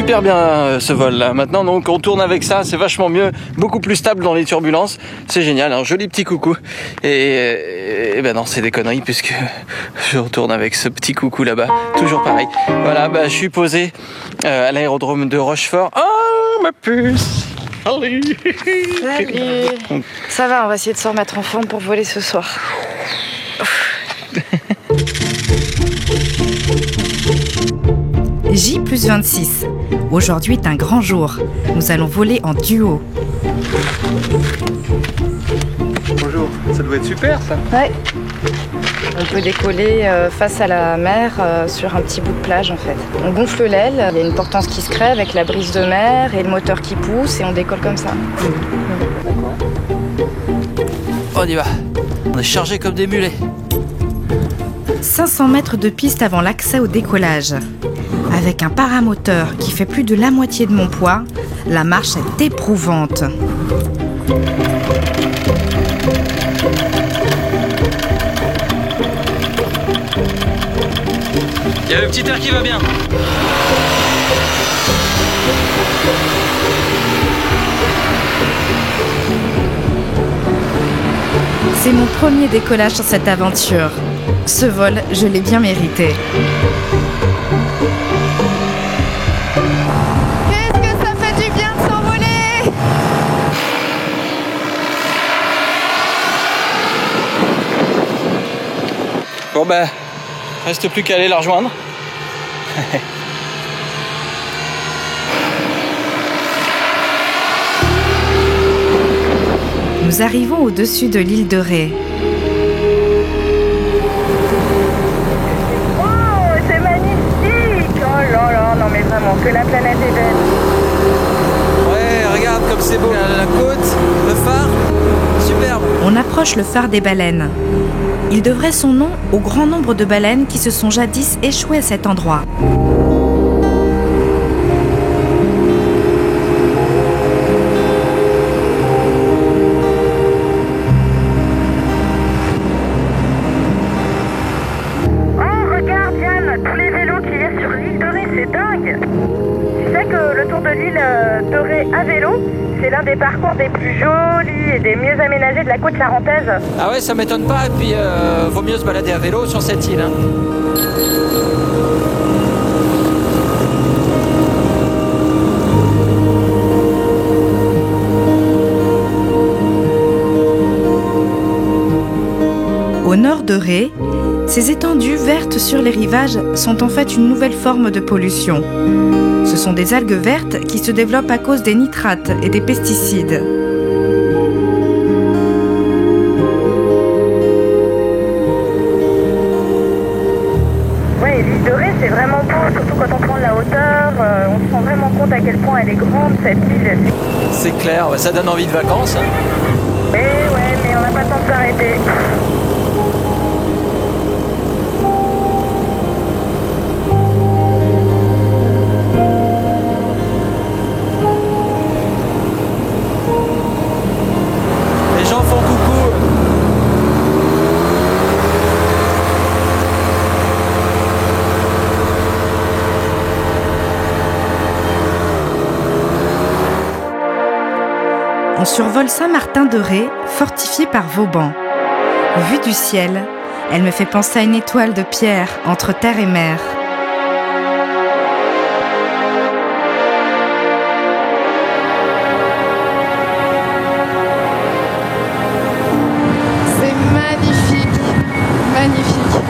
super bien ce vol là. Maintenant donc on tourne avec ça, c'est vachement mieux, beaucoup plus stable dans les turbulences. C'est génial, un joli petit coucou. Et ben non, c'est des conneries puisque je retourne avec ce petit coucou là-bas. Toujours pareil. Voilà, je suis posé à l'aérodrome de Rochefort. Oh ma puce. Salut. Salut. Ça va, on va essayer de se remettre en forme pour voler ce soir. J+26. Aujourd'hui est un grand jour. Nous allons voler en duo. Bonjour, ça doit être super ça. Ouais. On peut décoller face à la mer sur un petit bout de plage en fait. On gonfle l'aile, il y a une portance qui se crée avec la brise de mer et le moteur qui pousse et on décolle comme ça. On y va. On est chargé comme des mulets. 500 mètres de piste avant l'accès au décollage. Avec un paramoteur qui fait plus de la moitié de mon poids, la marche est éprouvante. Il y a le petit air qui va bien. C'est mon premier décollage sur cette aventure. Ce vol, je l'ai bien mérité. Qu'est-ce que ça fait du bien de s'envoler! Bon reste plus qu'à aller la rejoindre. Nous arrivons au-dessus de l'île de Ré. Oh, c'est magnifique! Oh là là, non mais vraiment, que la planète est belle. Ouais, regarde comme c'est beau. La côte, le phare, superbe. On approche le phare des baleines. Il devrait son nom au grand nombre de baleines qui se sont jadis échouées à cet endroit. Oh, regarde Yann, tous les vélos qu'il y a sur l'île de Ré, c'est dingue! Tu sais que le tour de l'île de Ré à vélo, c'est l'un des parcours des plus jolis et des mieux aménagés de la côte charentaise. Ah ouais, ça m'étonne pas. Et puis, vaut mieux se balader à vélo sur cette île. Hein. Au nord de Ré, ces étendues vertes sur les rivages sont en fait une nouvelle forme de pollution. Ce sont des algues vertes qui se développent à cause des nitrates et des pesticides. Ouais, l'île de Ré, c'est vraiment beau, surtout quand on prend de la hauteur. On se rend vraiment compte à quel point elle est grande, cette île. C'est clair, ça donne envie de vacances. Hein. Mais ouais, mais on n'a pas le temps de s'arrêter. Les gens font coucou. On survole Saint-Martin-de-Ré, fortifié par Vauban. Vue du ciel, elle me fait penser à une étoile de pierre entre terre et mer. C'est magnifique, magnifique.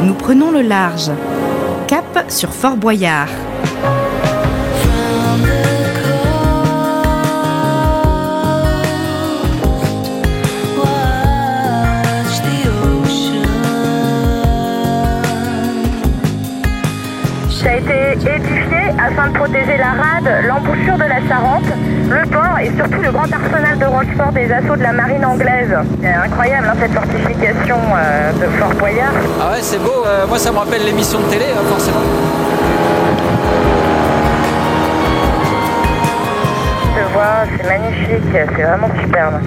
Nous prenons le large. Cap sur Fort Boyard. Ça a été édifié afin de protéger la rade, l'embouchure de la Charente, le port et surtout le grand arsenal de Rochefort des assauts de la marine anglaise. C'est incroyable hein, cette fortification de Fort Boyard. Ah ouais, c'est beau. Moi, ça me rappelle l'émission de télé, forcément. Je te vois, c'est magnifique, c'est vraiment superbe.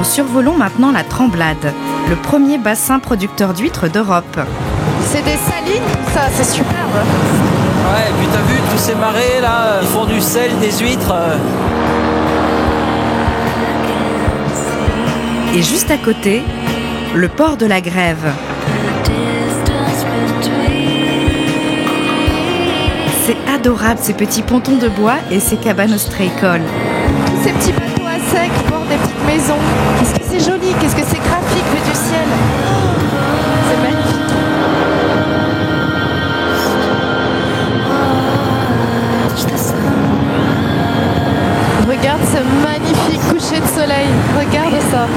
Nous survolons maintenant la Tremblade, le premier bassin producteur d'huîtres d'Europe. C'est des salines, ça, c'est superbe. Ouais, et puis t'as vu tous ces marais là, ils font du sel, des huîtres. Et juste à côté, le port de la Grève. C'est adorable ces petits pontons de bois et ces cabanes ostréicoles. Tous ces petits bateaux à sec bordent des petites maisons. Qu'est-ce que c'est joli, qu'est-ce que c'est graphique vu du ciel. C'est magnifique. Regarde ce magnifique coucher de soleil. Regarde ça.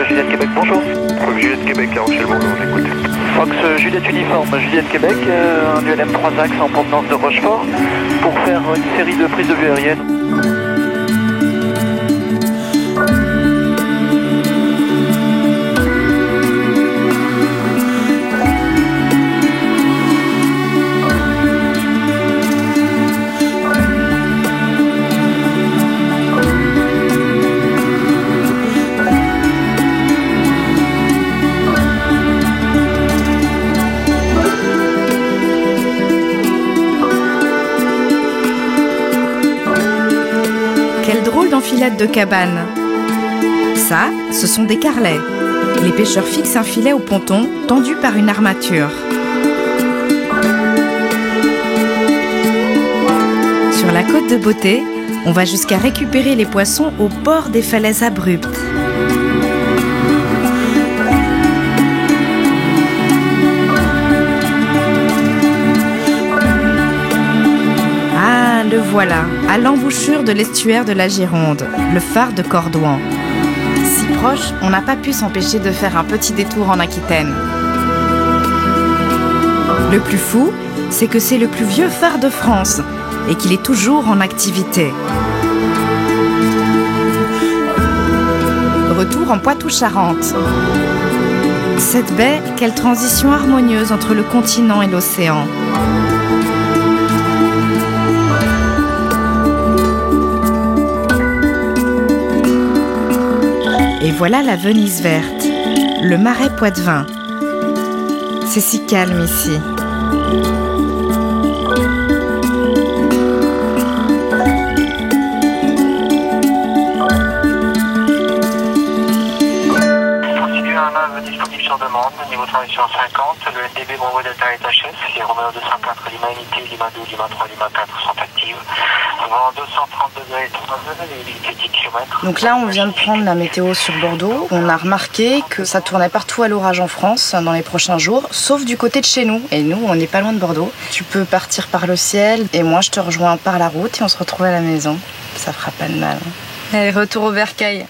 Juliette Québec, bonjour. Fox Juliette Québec, La Rochelle, bonjour, j'écoute. Fox Juliette Uniforme, Juliette Québec, un ULM 3 axes en provenance de Rochefort pour faire une série de prises de vue aériennes. D'enfilade de cabane. Ça, ce sont des carlets. Les pêcheurs fixent un filet au ponton tendu par une armature. Sur la côte de Beauté, on va jusqu'à récupérer les poissons au bord des falaises abruptes. Le voilà, à l'embouchure de l'estuaire de la Gironde, le phare de Cordouan. Si proche, on n'a pas pu s'empêcher de faire un petit détour en Aquitaine. Le plus fou, c'est que c'est le plus vieux phare de France et qu'il est toujours en activité. Retour en Poitou-Charentes. Cette baie, quelle transition harmonieuse entre le continent et l'océan. Et voilà la Venise verte, le marais Poitevin. C'est si calme ici. Constitue un œuvre disponible sur demande, niveau transition 50, le NDB Bravo Delta HF, les Roméo 204, Lima Unité, Lima 2, Lima 3, Lima 4 sont actives. Vent 230 degrés, 3 degrés, 10 km. Donc là, on vient de prendre la météo sur Bordeaux. On a remarqué que ça tournait partout à l'orage en France dans les prochains jours, sauf du côté de chez nous. Et nous, on n'est pas loin de Bordeaux. Tu peux partir par le ciel et moi, je te rejoins par la route et on se retrouve à la maison. Ça fera pas de mal. Allez, retour au bercail.